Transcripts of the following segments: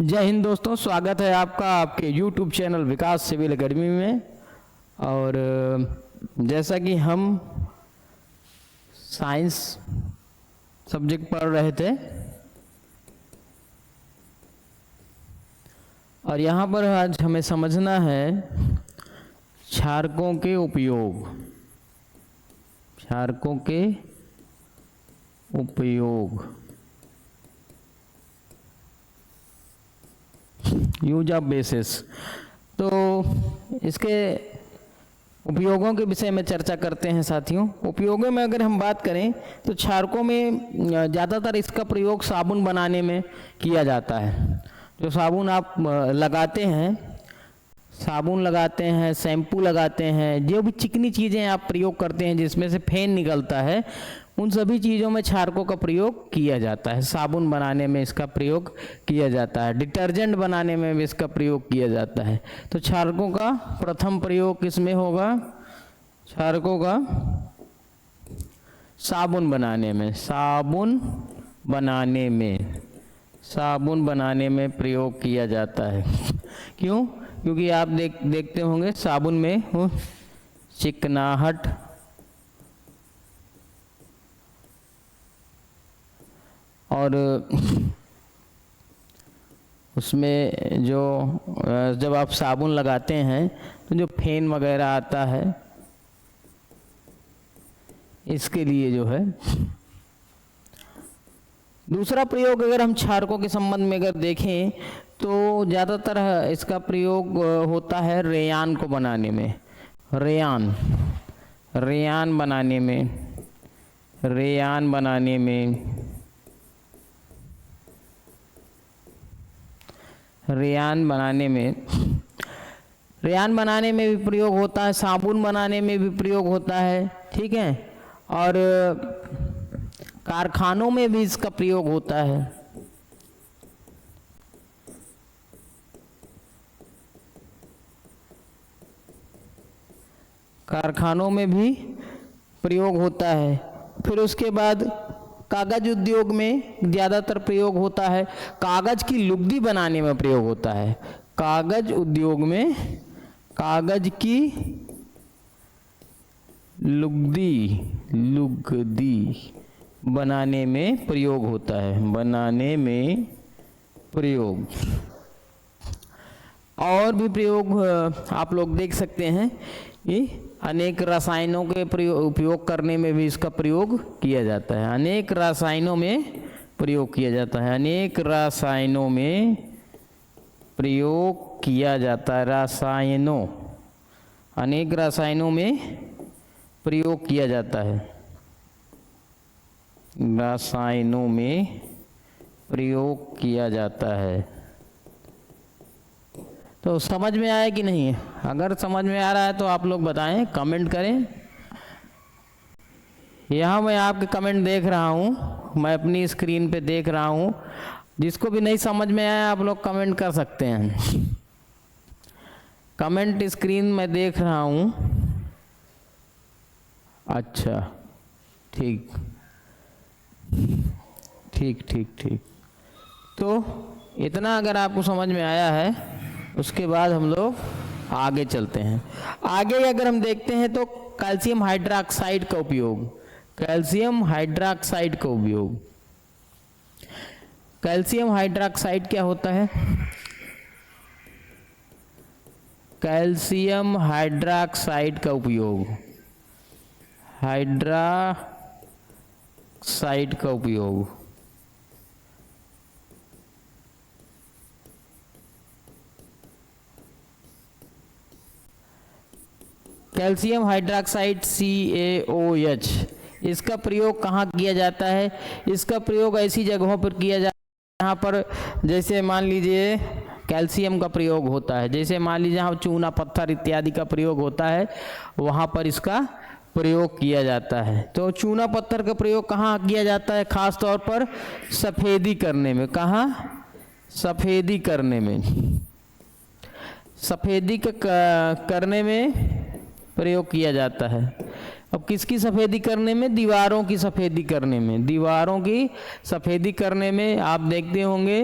जय हिंद दोस्तों, स्वागत है आपका आपके YouTube चैनल विकास सिविल एकेडमी में। और जैसा कि हम साइंस सब्जेक्ट पढ़ रहे थे और यहाँ पर आज हमें समझना है क्षारकों के उपयोग। क्षारकों के उपयोग, यूज ऑफ बेसिस। तो इसके उपयोगों के विषय में चर्चा करते हैं साथियों। उपयोगों में अगर हम बात करें तो क्षारकों में ज़्यादातर इसका प्रयोग साबुन बनाने में किया जाता है। जो साबुन आप लगाते हैं, साबुन लगाते हैं, शैम्पू लगाते हैं, जो भी चिकनी चीज़ें आप प्रयोग करते हैं जिसमें से फेन निकलता है, उन सभी चीज़ों में क्षारकों का प्रयोग किया जाता है। साबुन बनाने में इसका प्रयोग किया जाता है, डिटर्जेंट बनाने में भी इसका प्रयोग किया जाता है। तो क्षारकों का प्रथम प्रयोग किसमें होगा? क्षारकों का साबुन बनाने में, साबुन बनाने में, साबुन बनाने में प्रयोग किया जाता है। क्यों? क्योंकि आप देखते होंगे साबुन में चिकनाहट और उसमें जो जब आप साबुन लगाते हैं तो जो फेन वगैरह आता है, इसके लिए जो है। दूसरा प्रयोग अगर हम क्षारकों के संबंध में अगर देखें तो ज़्यादातर इसका प्रयोग होता है रेयान को बनाने में। रेयान, रेयान बनाने में, रेयान बनाने में, रेयान बनाने में, रेयान बनाने में भी प्रयोग होता है, साबुन बनाने में भी प्रयोग होता है, ठीक है। और कारखानों में भी इसका प्रयोग होता है। कारखानों में भी प्रयोग होता है। फिर उसके बाद कागज उद्योग में ज़्यादातर प्रयोग होता है। कागज की लुगदी बनाने में प्रयोग होता है। कागज उद्योग में कागज की लुगदी बनाने में प्रयोग होता है, बनाने में प्रयोग। और भी प्रयोग आप लोग देख सकते हैं कि अनेक रसायनों के उपयोग करने में भी इसका प्रयोग किया जाता है। अनेक रसायनों में प्रयोग किया जाता है, अनेक रसायनों में प्रयोग किया जाता है। रसायनों, अनेक रसायनों में प्रयोग किया जाता है, रसायनों में प्रयोग किया जाता है। तो समझ में आया कि नहीं? अगर समझ में आ रहा है तो आप लोग बताएं, कमेंट करें। यहाँ मैं आपके कमेंट देख रहा हूँ, मैं अपनी स्क्रीन पे देख रहा हूँ। जिसको भी नहीं समझ में आया आप लोग कमेंट कर सकते हैं। कमेंट स्क्रीन में देख रहा हूँ। अच्छा, ठीक ठीक ठीक ठीक। तो इतना अगर आपको समझ में आया है, उसके बाद हम लोग आगे चलते हैं। आगे अगर हम देखते हैं तो कैल्शियम हाइड्रोक्साइड का उपयोग, कैल्शियम हाइड्रोक्साइड का उपयोग। कैल्शियम हाइड्रोक्साइड क्या होता है? कैल्शियम हाइड्रोक्साइड का उपयोग, हाइड्रोक्साइड का उपयोग। कैल्शियम हाइड्रोक्साइड CaOH, इसका प्रयोग कहाँ किया जाता है? इसका प्रयोग ऐसी जगहों पर किया जाता है जहाँ पर जैसे मान लीजिए कैल्शियम का प्रयोग होता है, जैसे मान लीजिए जहाँ चूना पत्थर इत्यादि का प्रयोग होता है, वहाँ पर इसका प्रयोग किया जाता है। तो चूना पत्थर का प्रयोग कहाँ किया जाता है? खास तौर पर सफ़ेदी करने में। कहाँ? सफ़ेदी करने में, सफ़ेदी करने में प्रयोग किया जाता है। अब किसकी सफ़ेदी करने में? दीवारों की सफ़ेदी करने में। दीवारों की सफ़ेदी करने में आप देखते होंगे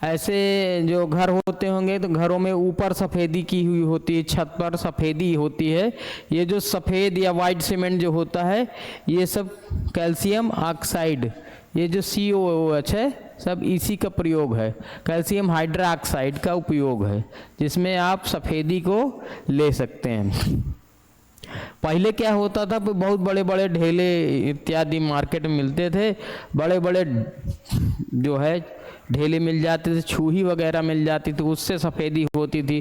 ऐसे जो घर होते होंगे तो घरों में ऊपर सफ़ेदी की हुई होती है, छत पर सफ़ेदी होती है। ये जो सफ़ेद या वाइट सीमेंट जो होता है ये सब कैल्शियम ऑक्साइड, ये जो COOH है सब इसी का प्रयोग है, कैल्शियम हाइड्रोक्साइड का उपयोग है, जिसमें आप सफ़ेदी को ले सकते हैं। पहले क्या होता था, बहुत बड़े बड़े ढेले इत्यादि मार्केट में मिलते थे, बड़े बड़े जो है ढेले मिल जाते थे, छूही वगैरह मिल जाती थी, उससे सफ़ेदी होती थी।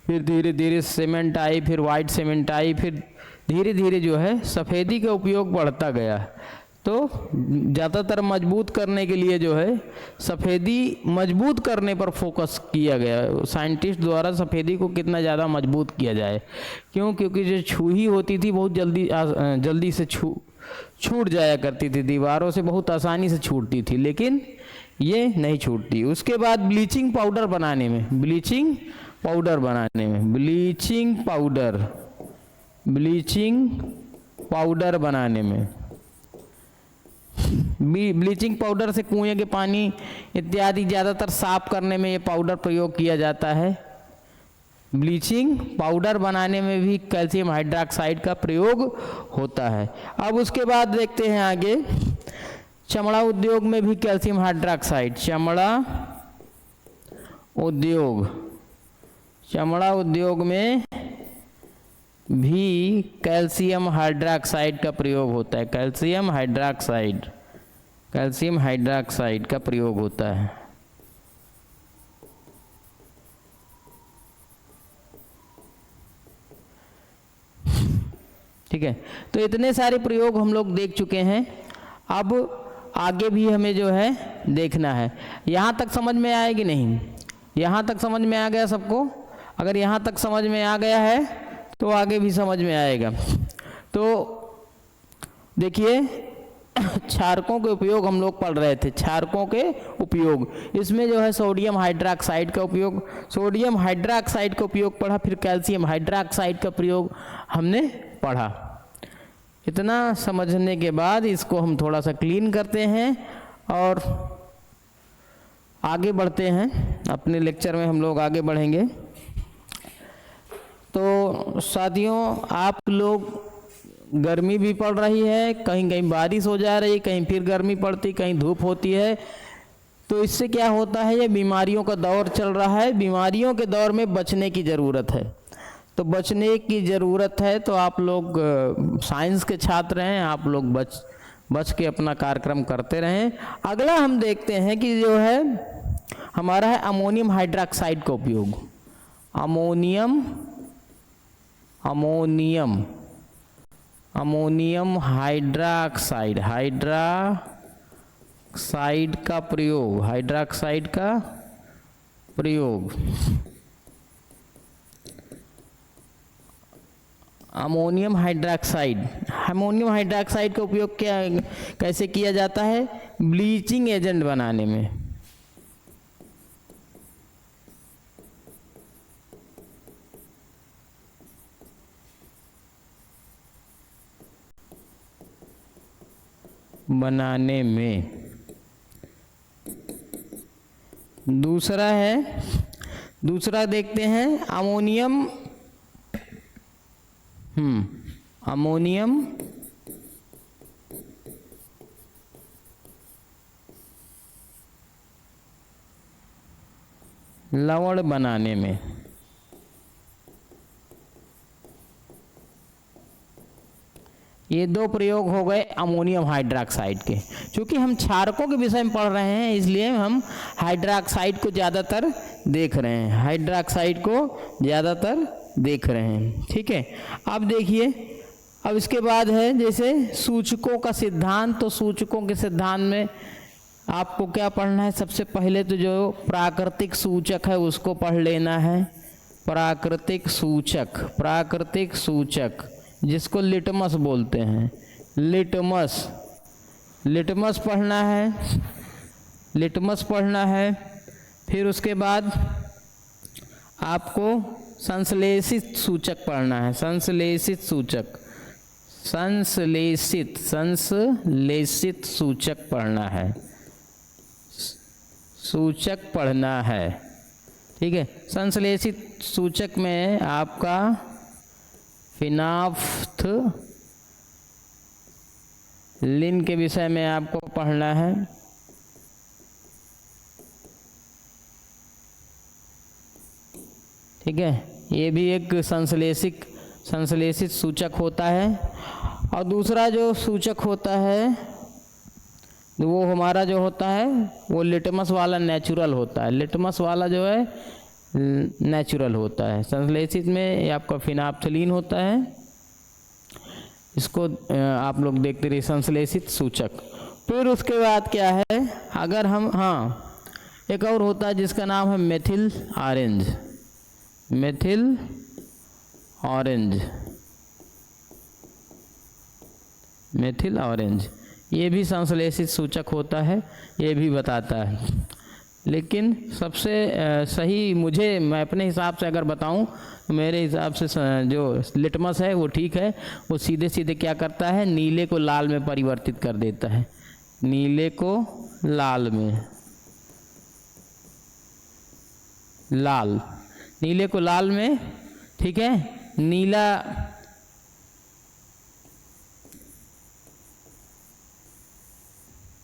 फिर धीरे धीरे सीमेंट आई, फिर वाइट सीमेंट आई, फिर धीरे धीरे जो है सफ़ेदी का उपयोग बढ़ता गया। तो ज़्यादातर मजबूत करने के लिए जो है सफ़ेदी मजबूत करने पर फोकस किया गया, साइंटिस्ट द्वारा सफ़ेदी को कितना ज़्यादा मजबूत किया जाए। क्यों? क्योंकि जो छूही होती थी बहुत जल्दी से छूट जाया करती थी, दीवारों से बहुत आसानी से छूटती थी, लेकिन ये नहीं छूटती। उसके बाद ब्लीचिंग पाउडर बनाने में, ब्लीचिंग पाउडर बनाने में ब्लीचिंग पाउडर से कुएं के पानी इत्यादि ज़्यादातर साफ करने में ये पाउडर प्रयोग किया जाता है। ब्लीचिंग पाउडर बनाने में भी कैल्शियम हाइड्रोक्साइड का प्रयोग होता है। अब उसके बाद देखते हैं आगे, चमड़ा उद्योग में भी कैल्शियम हाइड्रोक्साइड, चमड़ा उद्योग में भी कैल्शियम हाइड्रोक्साइड का प्रयोग होता है, कैल्शियम हाइड्रोक्साइड का प्रयोग होता है। ठीक है, तो इतने सारे प्रयोग हम लोग देख चुके हैं। अब आगे भी हमें जो है देखना है। यहाँ तक समझ में आए कि नहीं? यहाँ तक समझ में आ गया सबको? अगर यहाँ तक समझ में आ गया है तो आगे भी समझ में आएगा। तो देखिए, क्षारकों के उपयोग हम लोग पढ़ रहे थे, क्षारकों के उपयोग। इसमें जो है सोडियम हाइड्रोक्साइड का उपयोग, सोडियम हाइड्रोक्साइड का उपयोग पढ़ा, फिर कैल्शियम हाइड्रोक्साइड का प्रयोग हमने पढ़ा। इतना समझने के बाद इसको हम थोड़ा सा क्लीन करते हैं और आगे बढ़ते हैं। अपने लेक्चर में हम लोग आगे बढ़ेंगे। तो साथियों, आप लोग, गर्मी भी पड़ रही है, कहीं कहीं बारिश हो जा रही है, कहीं फिर गर्मी पड़ती, कहीं धूप होती है। तो इससे क्या होता है, ये बीमारियों का दौर चल रहा है। बीमारियों के दौर में बचने की ज़रूरत है। तो बचने की ज़रूरत है तो आप लोग साइंस के छात्र हैं, आप लोग बच के अपना कार्यक्रम करते रहें। अगला हम देखते हैं कि जो है हमारा है अमोनियम हाइड्रोक्साइड का उपयोग। अमोनियम हाइड्रोक्साइड का प्रयोग, हाइड्रोक्साइड का प्रयोग। अमोनियम हाइड्रोक्साइड का उपयोग कैसे किया जाता है? ब्लीचिंग एजेंट बनाने में। दूसरा देखते हैं अमोनियम लवण बनाने में। ये दो प्रयोग हो गए अमोनियम हाइड्रोक्साइड के। क्योंकि हम क्षारकों के विषय में पढ़ रहे हैं, इसलिए हम हाइड्रोक्साइड को ज़्यादातर देख रहे हैं, ठीक है। अब देखिए, अब इसके बाद है जैसे सूचकों का सिद्धांत। तो सूचकों के सिद्धांत में आपको क्या पढ़ना है? सबसे पहले तो जो प्राकृतिक सूचक है उसको पढ़ लेना है। प्राकृतिक सूचक जिसको लिटमस बोलते हैं, लिटमस पढ़ना है। फिर उसके बाद आपको संश्लेषित सूचक पढ़ना है। संश्लेषित सूचक पढ़ना है। सूचक पढ़ना है। ठीक है, संश्लेषित सूचक में आपका फिनाफ्थलीन के विषय में आपको पढ़ना है। ठीक है, ये भी एक संश्लेषित सूचक होता है। और दूसरा जो सूचक होता है वो हमारा जो होता है वो लिटमस वाला नेचुरल होता है। लिटमस वाला जो है नेचुरल होता है। संश्लेषित में ये आपका फिनाफ्थलीन होता है। इसको आप लोग देखते रहिए, संश्लेषित सूचक। फिर उसके बाद क्या है, अगर हम एक और होता है जिसका नाम है मेथिल ऑरेंज। मेथिल ऑरेंज ये भी संश्लेषित सूचक होता है, ये भी बताता है। लेकिन सबसे सही मैं अपने हिसाब से अगर बताऊं, मेरे हिसाब से जो लिटमस है वो ठीक है। वो सीधे सीधे क्या करता है, नीले को लाल में परिवर्तित कर देता है। नीले को लाल में, नीले को लाल में, ठीक है, नीला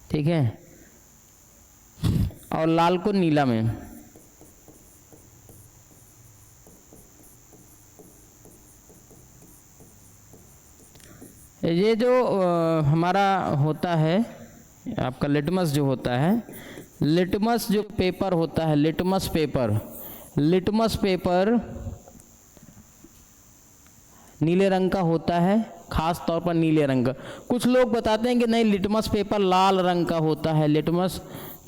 ठीक है, और लाल को नीला में। ये जो हमारा होता है आपका लिटमस जो होता है, लिटमस जो पेपर होता है, लिटमस पेपर नीले रंग का होता है, खास तौर पर नीले रंग का। कुछ लोग बताते हैं कि नहीं, लिटमस पेपर लाल रंग का होता है। लिटमस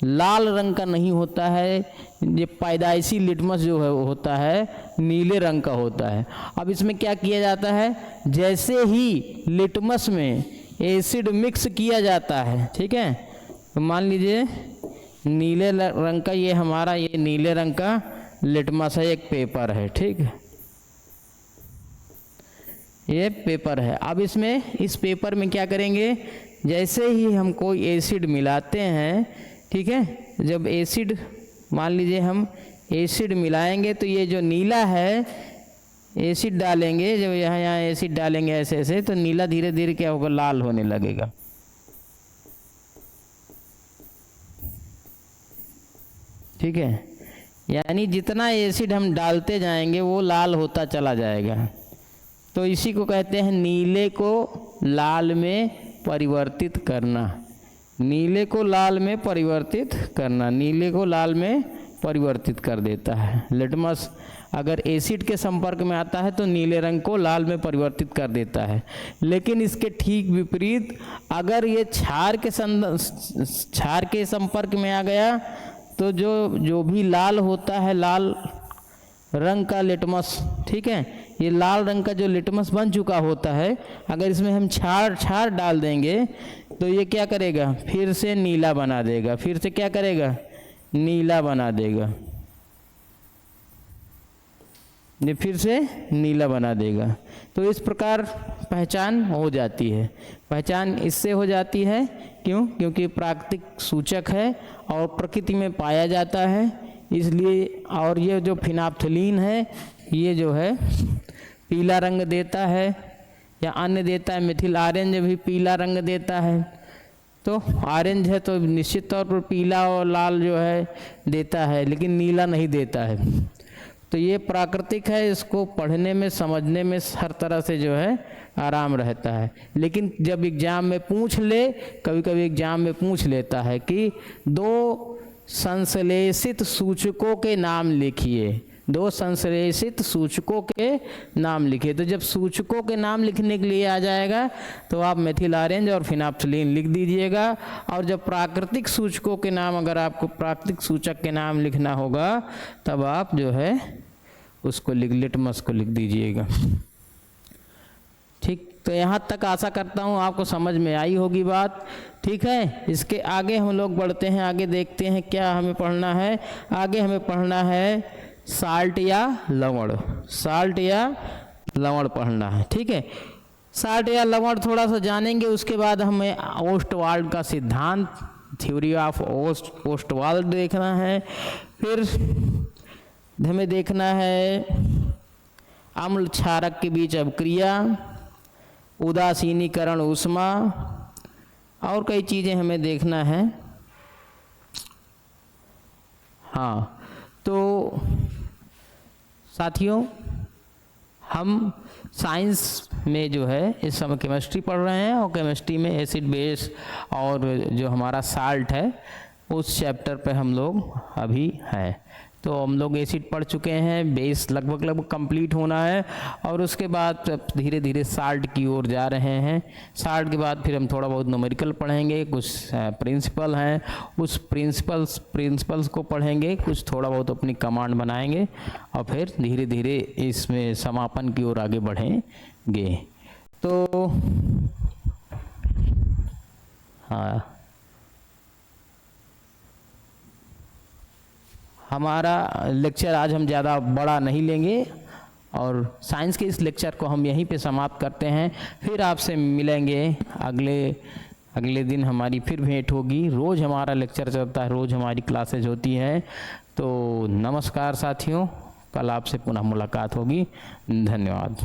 लाल रंग का नहीं होता है, ये पैदाइशी लिटमस जो है होता है नीले रंग का होता है। अब इसमें क्या किया जाता है, जैसे ही लिटमस में एसिड मिक्स किया जाता है, ठीक है, तो मान लीजिए नीले रंग का ये हमारा ये नीले रंग का लिटमस है, एक पेपर है, ठीक है, ये पेपर है। अब इस पेपर में क्या करेंगे, जैसे ही हम कोई एसिड मिलाते हैं, ठीक है, जब एसिड मान लीजिए हम एसिड मिलाएंगे तो ये जो नीला है, एसिड डालेंगे, जब यहाँ एसिड डालेंगे ऐसे तो नीला धीरे धीरे क्या होगा, लाल होने लगेगा। ठीक है, यानी जितना एसिड हम डालते जाएंगे वो लाल होता चला जाएगा। तो इसी को कहते हैं नीले को लाल में परिवर्तित करना। नीले को लाल में परिवर्तित करना, नीले को लाल में परिवर्तित कर देता है। लिटमस अगर एसिड के संपर्क में आता है तो नीले रंग को लाल में परिवर्तित कर देता है। लेकिन इसके ठीक विपरीत अगर ये क्षार के संपर्क में आ गया तो जो भी लाल होता है, लाल रंग का लिटमस, ठीक है, ये लाल रंग का जो लिटमस बन चुका होता है, अगर इसमें हम क्षार डाल देंगे तो ये क्या करेगा, फिर से नीला बना देगा। फिर से क्या करेगा, नीला बना देगा। ये फिर से नीला बना देगा। तो इस प्रकार पहचान हो जाती है। पहचान इससे हो जाती है क्योंकि प्राकृतिक सूचक है और प्रकृति में पाया जाता है, इसलिए। और ये जो फिनाफ्थलीन है ये जो है पीला रंग देता है या अन्य देता है। मिथिल ऑरेंज भी पीला रंग देता है। तो ऑरेंज है तो निश्चित तौर पर पीला और लाल जो है देता है, लेकिन नीला नहीं देता है। तो ये प्राकृतिक है, इसको पढ़ने में समझने में हर तरह से जो है आराम रहता है। लेकिन जब एग्जाम में पूछ ले, कभी कभी एग्जाम में पूछ लेता है कि 2 संश्लेषित सूचकों के नाम लिखिए, 2 संश्लेषित सूचकों के नाम लिखिए। तो जब सूचकों के नाम लिखने के लिए आ जाएगा तो आप मेथिल ऑरेंज और फिनाफ्थलीन लिख दीजिएगा। और जब प्राकृतिक सूचकों के नाम, अगर आपको प्राकृतिक सूचक के नाम लिखना होगा तब आप जो है उसको लिटमस को लिख दीजिएगा। ठीक, तो यहाँ तक आशा करता हूँ आपको समझ में आई होगी बात। ठीक है, इसके आगे हम लोग बढ़ते हैं, आगे देखते हैं क्या हमें पढ़ना है। आगे हमें पढ़ना है साल्ट या लवण, साल्ट या लवण पढ़ना है। ठीक है, साल्ट या लवण थोड़ा सा जानेंगे, उसके बाद हमें ओस्टवाल्ड का सिद्धांत थ्योरी ऑफ ओस्टवाल्ड देखना है। फिर हमें देखना है अम्ल क्षारक के बीच अभिक्रिया, उदासीनीकरण ऊष्मा, और कई चीज़ें हमें देखना है। हाँ, तो साथियों हम साइंस में जो है इस समय केमिस्ट्री पढ़ रहे हैं, और केमिस्ट्री में एसिड बेस और जो हमारा साल्ट है उस चैप्टर पे हम लोग अभी हैं। तो हम लोग एसिड पढ़ चुके हैं, बेस लगभग कंप्लीट होना है, और उसके बाद धीरे धीरे साल्ट की ओर जा रहे हैं। साल्ट के बाद फिर हम थोड़ा बहुत न्यूमेरिकल पढ़ेंगे, कुछ प्रिंसिपल हैं उस प्रिंसिपल्स को पढ़ेंगे, कुछ थोड़ा बहुत अपनी कमांड बनाएंगे, और फिर धीरे धीरे इसमें समापन की ओर आगे बढ़ेंगे। तो हाँ, हमारा लेक्चर आज हम ज़्यादा बड़ा नहीं लेंगे, और साइंस के इस लेक्चर को हम यहीं पे समाप्त करते हैं। फिर आपसे मिलेंगे अगले दिन, हमारी फिर भेंट होगी। रोज़ हमारा लेक्चर चलता है, रोज़ हमारी क्लासेज होती हैं। तो नमस्कार साथियों, कल आपसे पुनः मुलाकात होगी। धन्यवाद।